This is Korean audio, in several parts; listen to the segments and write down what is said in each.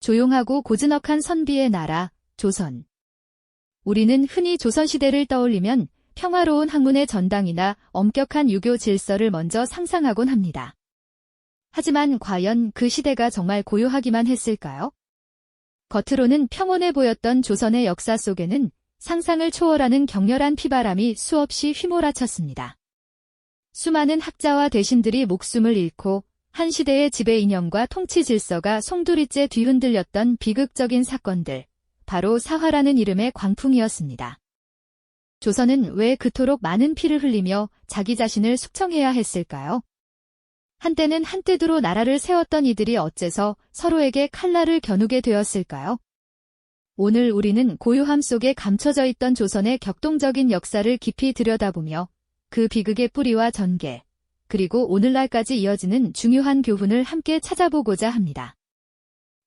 조용하고 고즈넉한 선비의 나라, 조선. 우리는 흔히 조선시대를 떠올리면 평화로운 학문의 전당이나 엄격한 유교 질서를 먼저 상상하곤 합니다. 하지만 과연 그 시대가 정말 고요하기만 했을까요? 겉으로는 평온해 보였던 조선의 역사 속에는 상상을 초월하는 격렬한 피바람이 수없이 휘몰아쳤습니다. 수많은 학자와 대신들이 목숨을 잃고 한 시대의 지배 이념과 통치 질서가 송두리째 뒤흔들렸던 비극적인 사건들, 바로 사화라는 이름의 광풍이었습니다. 조선은 왜 그토록 많은 피를 흘리며 자기 자신을 숙청해야 했을까요? 한때는 한뜻으로 나라를 세웠던 이들이 어째서 서로에게 칼날을 겨누게 되었을까요? 오늘 우리는 고요함 속에 감춰져 있던 조선의 격동적인 역사를 깊이 들여다보며 그 비극의 뿌리와 전개, 그리고 오늘날까지 이어지는 중요한 교훈을 함께 찾아보고자 합니다.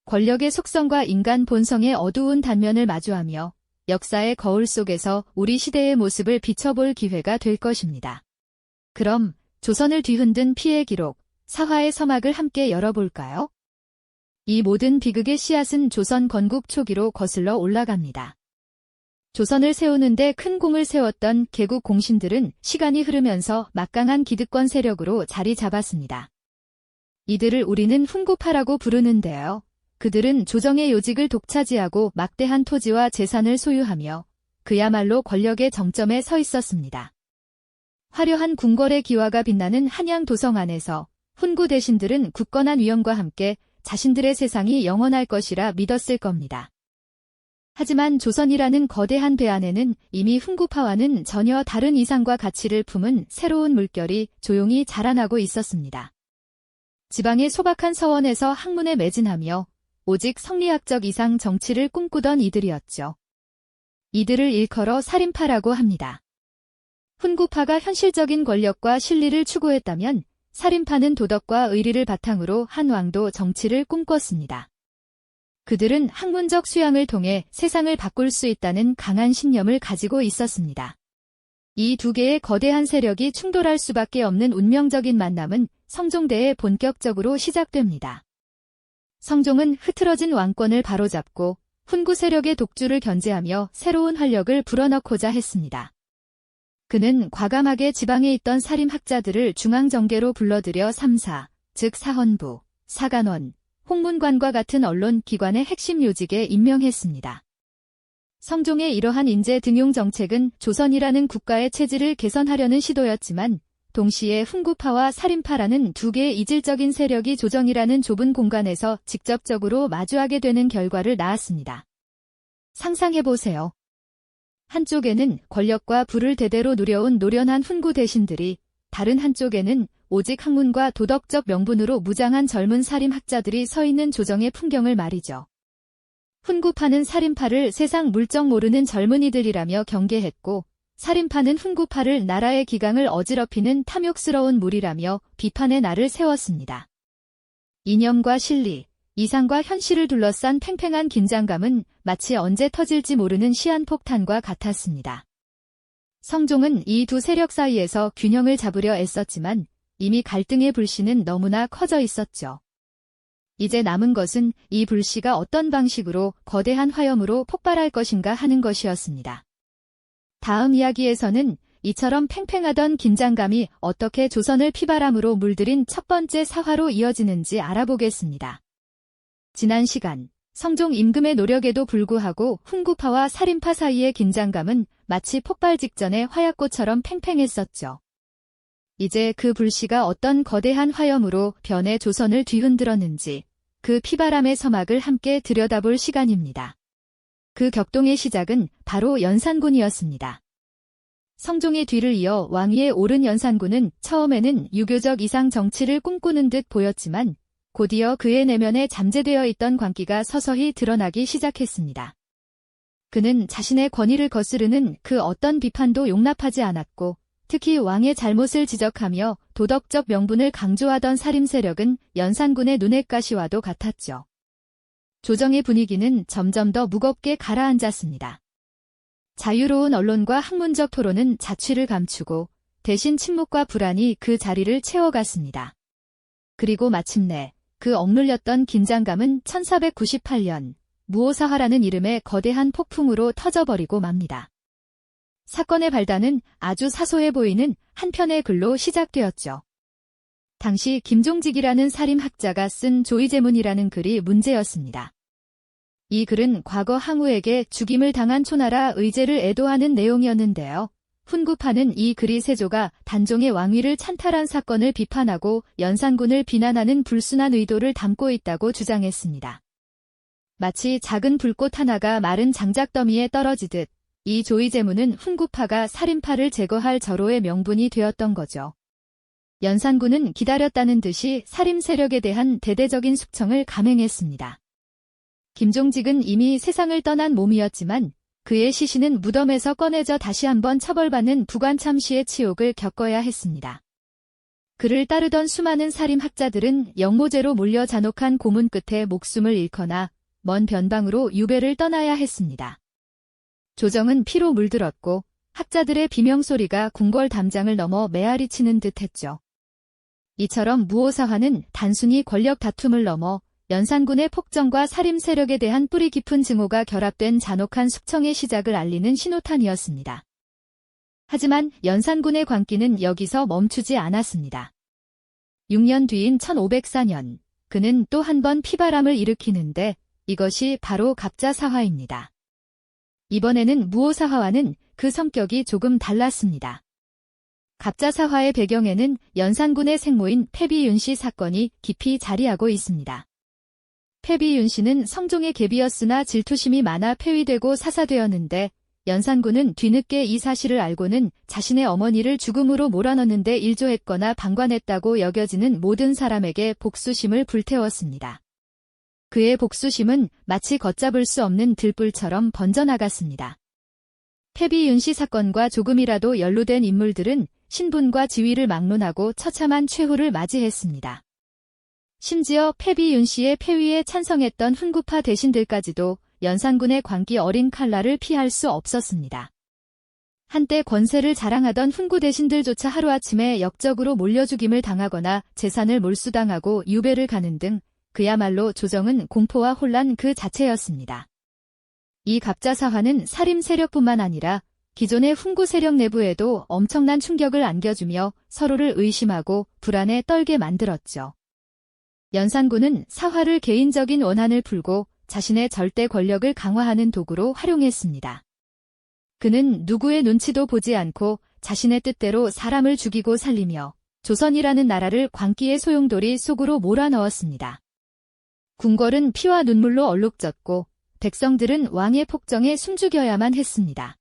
권력의 속성과 인간 본성의 어두운 단면을 마주하며 역사의 거울 속에서 우리 시대의 모습을 비춰볼 기회가 될 것입니다. 그럼 조선을 뒤흔든 피의 기록, 사화의 서막을 함께 열어볼까요? 이 모든 비극의 씨앗은 조선 건국 초기로 거슬러 올라갑니다. 조선을 세우는데 큰 공을 세웠던 개국 공신들은 시간이 흐르면서 막강한 기득권 세력으로 자리 잡았습니다. 이들을 우리는 훈구파라고 부르는데요. 그들은 조정의 요직을 독차지하고 막대한 토지와 재산을 소유하며 그야말로 권력의 정점에 서 있었습니다. 화려한 궁궐의 기와가 빛나는 한양 도성 안에서 훈구 대신들은 굳건한 위엄과 함께 자신들의 세상이 영원할 것이라 믿었을 겁니다. 하지만 조선이라는 거대한 배 안에는 이미 훈구파와는 전혀 다른 이상과 가치를 품은 새로운 물결이 조용히 자라나고 있었습니다. 지방의 소박한 서원에서 학문에 매진하며 오직 성리학적 이상 정치를 꿈꾸던 이들이었죠. 이들을 일컬어 살인파라고 합니다. 훈구파가 현실적인 권력과 실리를 추구했다면 살인파는 도덕과 의리를 바탕으로 한 왕도 정치를 꿈꿨습니다. 그들은 학문적 수양을 통해 세상을 바꿀 수 있다는 강한 신념을 가지고 있었습니다. 이 두 개의 거대한 세력이 충돌할 수밖에 없는 운명적인 만남은 성종대에 본격적으로 시작됩니다. 성종은 흐트러진 왕권을 바로잡고 훈구 세력의 독주를 견제하며 새로운 활력을 불어넣고자 했습니다. 그는 과감하게 지방에 있던 사림학자들을 중앙정계로 불러들여 3사, 즉 사헌부, 사간원, 홍문관과 같은 언론 기관의 핵심 요직에 임명했습니다. 성종의 이러한 인재 등용 정책은 조선이라는 국가의 체질을 개선하려는 시도였지만 동시에 훈구파와 살인파라는 두 개의 이질적인 세력이 조정이라는 좁은 공간에서 직접적으로 마주하게 되는 결과를 낳았습니다. 상상해보세요. 한쪽에는 권력과 부를 대대로 누려온 노련한 훈구 대신들이, 다른 한쪽에는 오직 학문과 도덕적 명분으로 무장한 젊은 살인학자들이 서 있는 조정의 풍경을 말이죠. 훈구파는 살인파를 세상 물정 모르는 젊은이들이라며 경계했고, 살인파는 훈구파를 나라의 기강을 어지럽히는 탐욕스러운 무리라며 비판의 날을 세웠습니다. 이념과 실리, 이상과 현실을 둘러싼 팽팽한 긴장감은 마치 언제 터질지 모르는 시한폭탄과 같았습니다. 성종은 이 두 세력 사이에서 균형을 잡으려 애썼지만 이미 갈등의 불씨는 너무나 커져 있었죠. 이제 남은 것은 이 불씨가 어떤 방식으로 거대한 화염으로 폭발할 것인가 하는 것이었습니다. 다음 이야기에서는 이처럼 팽팽하던 긴장감이 어떻게 조선을 피바람으로 물들인 첫 번째 사화로 이어지는지 알아보겠습니다. 지난 시간, 성종 임금의 노력에도 불구하고 훈구파와 살인파 사이의 긴장감은 마치 폭발 직전의 화약고처럼 팽팽했었죠. 이제 그 불씨가 어떤 거대한 화염으로 변해 조선을 뒤흔들었는지 그 피바람의 서막을 함께 들여다볼 시간입니다. 그 격동의 시작은 바로 연산군이었습니다. 성종의 뒤를 이어 왕위에 오른 연산군은 처음에는 유교적 이상 정치를 꿈꾸는 듯 보였지만 곧이어 그의 내면에 잠재되어 있던 광기가 서서히 드러나기 시작했습니다. 그는 자신의 권위를 거스르는 그 어떤 비판도 용납하지 않았고 특히 왕의 잘못을 지적하며 도덕적 명분을 강조하던 살림 세력은 연산군의 눈엣 가시와도 같았죠. 조정의 분위기는 점점 더 무겁게 가라앉았습니다. 자유로운 언론과 학문적 토론은 자취를 감추고 대신 침묵과 불안이 그 자리를 채워갔습니다. 그리고 마침내 그 억눌렸던 긴장감은 1498년 무오사화라는 이름의 거대한 폭풍으로 터져버리고 맙니다. 사건의 발단은 아주 사소해 보이는 한 편의 글로 시작되었죠. 당시 김종직이라는 살인학자가 쓴 조이제문이라는 글이 문제였습니다. 이 글은 과거 항우에게 죽임을 당한 초나라 의제를 애도하는 내용이었는데요. 훈구파는 이 글이 세조가 단종의 왕위를 찬탈한 사건을 비판하고 연산군을 비난하는 불순한 의도를 담고 있다고 주장했습니다. 마치 작은 불꽃 하나가 마른 장작더미에 떨어지듯 이 조이제문은 훈구파가 살인파를 제거할 절호의 명분이 되었던 거죠. 연산군은 기다렸다는 듯이 살인 세력에 대한 대대적인 숙청을 감행했습니다. 김종직은 이미 세상을 떠난 몸이었지만 그의 시신은 무덤에서 꺼내져 다시 한번 처벌받는 부관참시의 치욕을 겪어야 했습니다. 그를 따르던 수많은 살인학자들은 영모죄로 몰려 잔혹한 고문 끝에 목숨을 잃거나 먼 변방으로 유배를 떠나야 했습니다. 조정은 피로 물들었고 학자들의 비명소리가 궁궐 담장을 넘어 메아리치는 듯했죠. 이처럼 무오사화는 단순히 권력 다툼을 넘어 연산군의 폭정과 살인 세력에 대한 뿌리 깊은 증오가 결합된 잔혹한 숙청의 시작을 알리는 신호탄이었습니다. 하지만 연산군의 광기는 여기서 멈추지 않았습니다. 6년 뒤인 1504년, 그는 또 한 번 피바람을 일으키는데 이것이 바로 갑자사화입니다. 이번에는 무오사화와는 그 성격이 조금 달랐습니다. 갑자사화의 배경에는 연산군의 생모인 패비윤씨 사건이 깊이 자리하고 있습니다. 패비윤씨는 성종의 계비였으나 질투심이 많아 폐위되고 사사되었는데 연산군은 뒤늦게 이 사실을 알고는 자신의 어머니를 죽음으로 몰아넣는데 일조했거나 방관했다고 여겨지는 모든 사람에게 복수심을 불태웠습니다. 그의 복수심은 마치 걷잡을 수 없는 들불처럼 번져나갔습니다. 패비윤씨 사건과 조금이라도 연루된 인물들은 신분과 지위를 막론하고 처참한 최후를 맞이했습니다. 심지어 패비윤씨의 폐위에 찬성했던 훈구파 대신들까지도 연산군의 광기 어린 칼날을 피할 수 없었습니다. 한때 권세를 자랑하던 훈구 대신들조차 하루아침에 역적으로 몰려 죽임을 당하거나 재산을 몰수당하고 유배를 가는 등 그야말로 조정은 공포와 혼란 그 자체였습니다. 이 갑자사화는 살인 세력뿐만 아니라 기존의 훈구 세력 내부에도 엄청난 충격을 안겨주며 서로를 의심하고 불안에 떨게 만들었죠. 연산군은 사화를 개인적인 원한을 풀고 자신의 절대 권력을 강화하는 도구로 활용했습니다. 그는 누구의 눈치도 보지 않고 자신의 뜻대로 사람을 죽이고 살리며 조선이라는 나라를 광기의 소용돌이 속으로 몰아넣었습니다. 궁궐은 피와 눈물로 얼룩졌고 백성들은 왕의 폭정에 숨죽여야만 했습니다.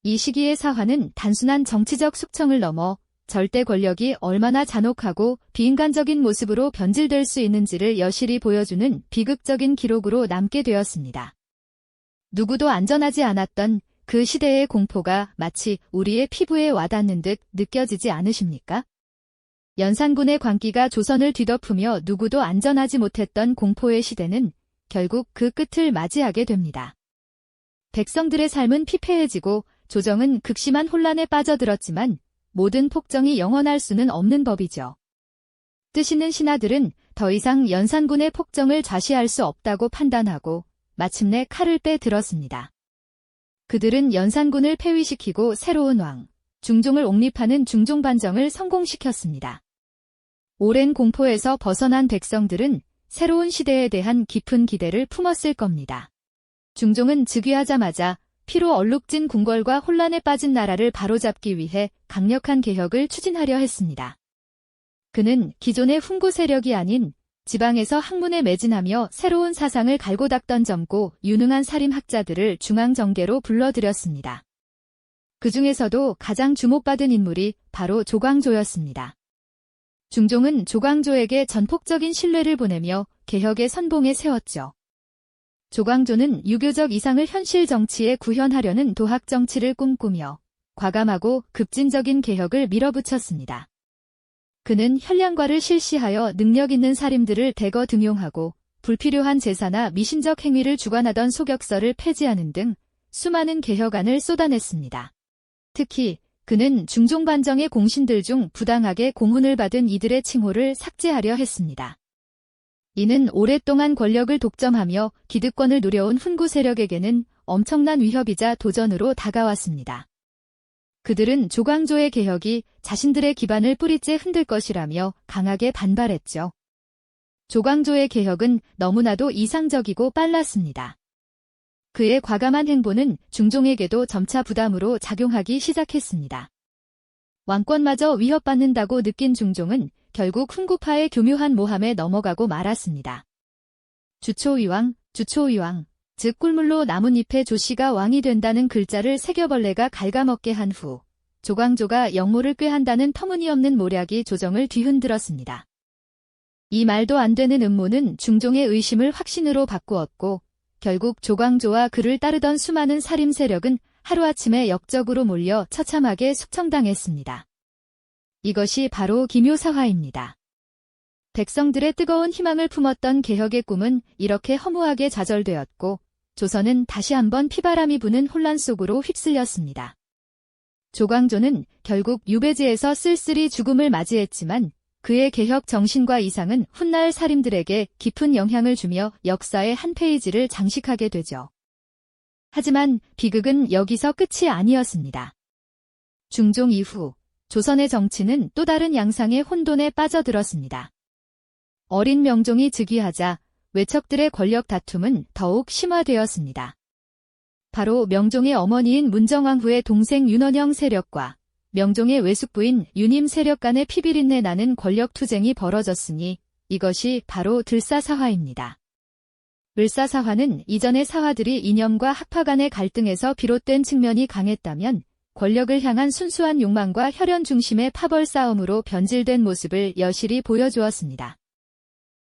이 시기의 사화는 단순한 정치적 숙청을 넘어 절대 권력이 얼마나 잔혹하고 비인간적인 모습으로 변질될 수 있는지를 여실히 보여주는 비극적인 기록으로 남게 되었습니다. 누구도 안전하지 않았던 그 시대의 공포가 마치 우리의 피부에 와닿는 듯 느껴지지 않으십니까? 연산군의 광기가 조선을 뒤덮으며 누구도 안전하지 못했던 공포의 시대는 결국 그 끝을 맞이하게 됩니다. 백성들의 삶은 피폐해지고 조정은 극심한 혼란에 빠져들었지만 모든 폭정이 영원할 수는 없는 법이죠. 뜻 있는 신하들은 더 이상 연산군의 폭정을 좌시할 수 없다고 판단하고 마침내 칼을 빼들었습니다. 그들은 연산군을 폐위시키고 새로운 왕, 중종을 옹립하는 중종반정을 성공시켰습니다. 오랜 공포에서 벗어난 백성들은 새로운 시대에 대한 깊은 기대를 품었을 겁니다. 중종은 즉위하자마자 피로 얼룩진 궁궐과 혼란에 빠진 나라를 바로잡기 위해 강력한 개혁을 추진하려 했습니다. 그는 기존의 훈구 세력이 아닌 지방에서 학문에 매진하며 새로운 사상을 갈고 닦던 젊고 유능한 살인학자들을 중앙정계로 불러들였습니다. 그 중에서도 가장 주목받은 인물이 바로 조광조였습니다. 중종은 조광조에게 전폭적인 신뢰를 보내며 개혁의 선봉에 세웠죠. 조광조는 유교적 이상을 현실 정치에 구현하려는 도학 정치를 꿈꾸며 과감하고 급진적인 개혁을 밀어붙였습니다. 그는 현량과를 실시하여 능력 있는 사림들을 대거 등용하고 불필요한 제사나 미신적 행위를 주관하던 소격서를 폐지하는 등 수많은 개혁안을 쏟아냈습니다. 특히 그는 중종반정의 공신들 중 부당하게 공훈을 받은 이들의 칭호를 삭제하려 했습니다. 이는 오랫동안 권력을 독점하며 기득권을 누려온 훈구 세력에게는 엄청난 위협이자 도전으로 다가왔습니다. 그들은 조광조의 개혁이 자신들의 기반을 뿌리째 흔들 것이라며 강하게 반발했죠. 조광조의 개혁은 너무나도 이상적이고 빨랐습니다. 그의 과감한 행보는 중종에게도 점차 부담으로 작용하기 시작했습니다. 왕권마저 위협받는다고 느낀 중종은 결국 훈구파의 교묘한 모함에 넘어가고 말았습니다. 주초위왕, 즉 꿀물로 나뭇잎에 조씨가 왕이 된다는 글자를 세겨벌레가 갉아먹게 한 후 조광조가 역모를 꾀한다는 터무니없는 모략이 조정을 뒤흔들었습니다. 이 말도 안 되는 음모는 중종의 의심을 확신으로 바꾸었고 결국 조광조와 그를 따르던 수많은 살림 세력은 하루아침에 역적으로 몰려 처참하게 숙청당했습니다. 이것이 바로 기묘사화입니다. 백성들의 뜨거운 희망을 품었던 개혁의 꿈은 이렇게 허무하게 좌절되었고 조선은 다시 한번 피바람이 부는 혼란 속으로 휩쓸렸습니다. 조광조는 결국 유배지에서 쓸쓸히 죽음을 맞이했지만 그의 개혁 정신과 이상은 훗날 살림들에게 깊은 영향을 주며 역사의 한 페이지를 장식하게 되죠. 하지만 비극은 여기서 끝이 아니었습니다. 중종 이후 조선의 정치는 또 다른 양상의 혼돈에 빠져들었습니다. 어린 명종이 즉위하자 외척들의 권력 다툼은 더욱 심화되었습니다. 바로 명종의 어머니인 문정왕후의 동생 윤원영 세력과 명종의 외숙부인 윤임 세력 간의 피비린내 나는 권력 투쟁이 벌어졌으니 이것이 바로 들사사화입니다. 을사사화는 이전의 사화들이 이념과 학파 간의 갈등에서 비롯된 측면이 강했다면 권력을 향한 순수한 욕망과 혈연 중심의 파벌 싸움으로 변질된 모습을 여실히 보여주었습니다.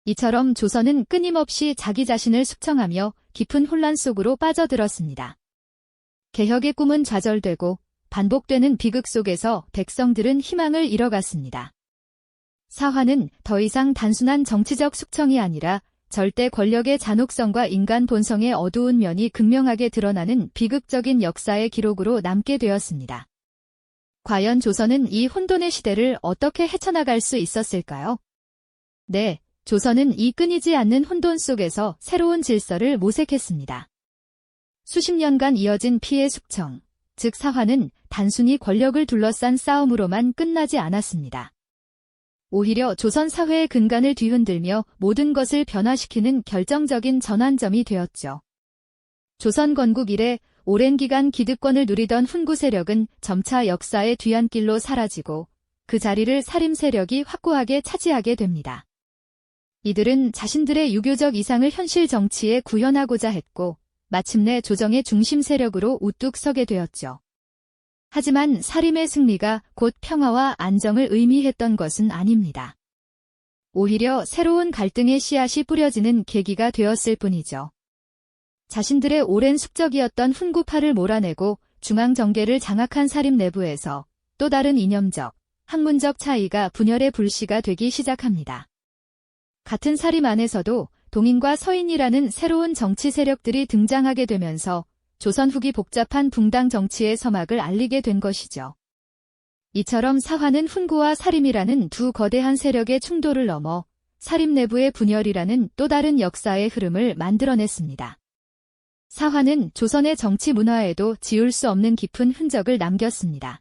이처럼 조선은 끊임없이 자기 자신을 숙청하며 깊은 혼란 속으로 빠져들었습니다. 개혁의 꿈은 좌절되고 반복되는 비극 속에서 백성들은 희망을 잃어갔습니다. 사화는 더 이상 단순한 정치적 숙청이 아니라 절대 권력의 잔혹성과 인간 본성의 어두운 면이 극명하게 드러나는 비극적인 역사의 기록으로 남게 되었습니다. 과연 조선은 이 혼돈의 시대를 어떻게 헤쳐나갈 수 있었을까요? 네, 조선은 이 끊이지 않는 혼돈 속에서 새로운 질서를 모색했습니다. 수십 년간 이어진 피해 숙청, 즉 사화는 단순히 권력을 둘러싼 싸움으로만 끝나지 않았습니다. 오히려 조선 사회의 근간을 뒤흔들며 모든 것을 변화시키는 결정적인 전환점이 되었죠. 조선 건국 이래 오랜 기간 기득권을 누리던 훈구 세력은 점차 역사의 뒤안길로 사라지고 그 자리를 살림 세력이 확고하게 차지하게 됩니다. 이들은 자신들의 유교적 이상을 현실 정치에 구현하고자 했고 마침내 조정의 중심 세력으로 우뚝 서게 되었죠. 하지만 살림의 승리가 곧 평화와 안정을 의미했던 것은 아닙니다. 오히려 새로운 갈등의 씨앗이 뿌려지는 계기가 되었을 뿐이죠. 자신들의 오랜 숙적이었던 훈구파를 몰아내고 중앙정계를 장악한 살림 내부에서 또 다른 이념적, 학문적 차이가 분열의 불씨가 되기 시작합니다. 같은 살림 안에서도 동인과 서인이라는 새로운 정치 세력들이 등장하게 되면서 조선 후기 복잡한 붕당 정치의 서막을 알리게 된 것이죠. 이처럼 사화는 훈구와 살림이라는 두 거대한 세력의 충돌을 넘어 살림 내부의 분열이라는 또 다른 역사의 흐름을 만들어냈습니다. 사화는 조선의 정치 문화에도 지울 수 없는 깊은 흔적을 남겼습니다.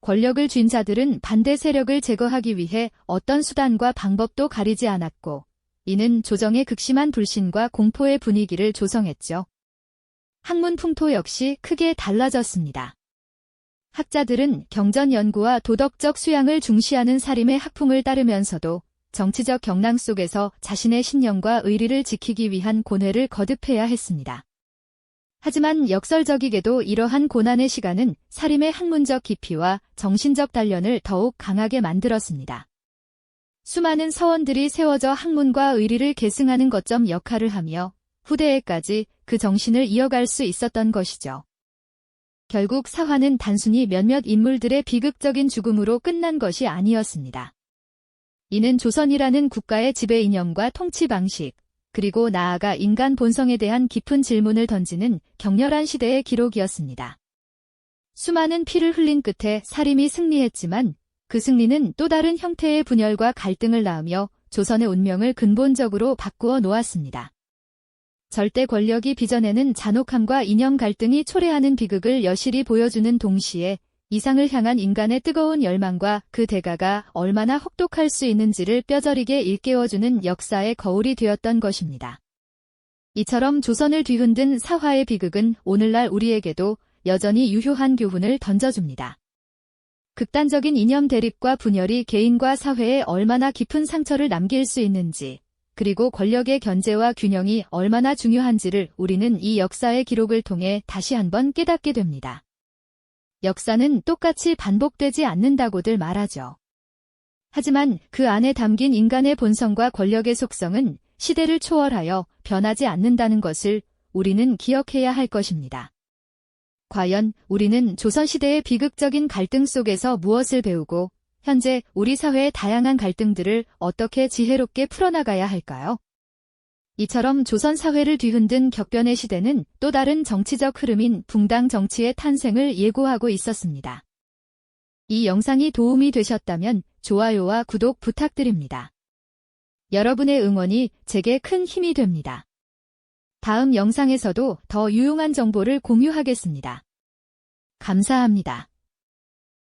권력을 쥔 자들은 반대 세력을 제거하기 위해 어떤 수단과 방법도 가리지 않았고 이는 조정의 극심한 불신과 공포의 분위기를 조성했죠. 학문 풍토 역시 크게 달라졌습니다. 학자들은 경전 연구와 도덕적 수양을 중시하는 살림의 학풍을 따르면서도 정치적 경랑 속에서 자신의 신념과 의리를 지키기 위한 고뇌를 거듭해야 했습니다. 하지만 역설적이게도 이러한 고난의 시간은 살림의 학문적 깊이와 정신적 단련을 더욱 강하게 만들었습니다. 수많은 서원들이 세워져 학문과 의리를 계승하는 거점 역할을 하며 후대에까지 그 정신을 이어갈 수 있었던 것이죠. 결국 사화는 단순히 몇몇 인물들의 비극적인 죽음으로 끝난 것이 아니었습니다. 이는 조선이라는 국가의 지배 이념과 통치 방식, 그리고 나아가 인간 본성에 대한 깊은 질문을 던지는 격렬한 시대의 기록이었습니다. 수많은 피를 흘린 끝에 살림이 승리했지만 그 승리는 또 다른 형태의 분열과 갈등을 낳으며 조선의 운명을 근본적으로 바꾸어 놓았습니다. 절대 권력이 빚어내는 잔혹함과 이념 갈등이 초래하는 비극을 여실히 보여주는 동시에 이상을 향한 인간의 뜨거운 열망과 그 대가가 얼마나 혹독할 수 있는지를 뼈저리게 일깨워주는 역사의 거울이 되었던 것입니다. 이처럼 조선을 뒤흔든 사화의 비극은 오늘날 우리에게도 여전히 유효한 교훈을 던져줍니다. 극단적인 이념 대립과 분열이 개인과 사회에 얼마나 깊은 상처를 남길 수 있는지, 그리고 권력의 견제와 균형이 얼마나 중요한지를 우리는 이 역사의 기록을 통해 다시 한번 깨닫게 됩니다. 역사는 똑같이 반복되지 않는다고들 말하죠. 하지만 그 안에 담긴 인간의 본성과 권력의 속성은 시대를 초월하여 변하지 않는다는 것을 우리는 기억해야 할 것입니다. 과연 우리는 조선시대의 비극적인 갈등 속에서 무엇을 배우고 현재 우리 사회의 다양한 갈등들을 어떻게 지혜롭게 풀어나가야 할까요? 이처럼 조선 사회를 뒤흔든 격변의 시대는 또 다른 정치적 흐름인 붕당 정치의 탄생을 예고하고 있었습니다. 이 영상이 도움이 되셨다면 좋아요와 구독 부탁드립니다. 여러분의 응원이 제게 큰 힘이 됩니다. 다음 영상에서도 더 유용한 정보를 공유하겠습니다. 감사합니다.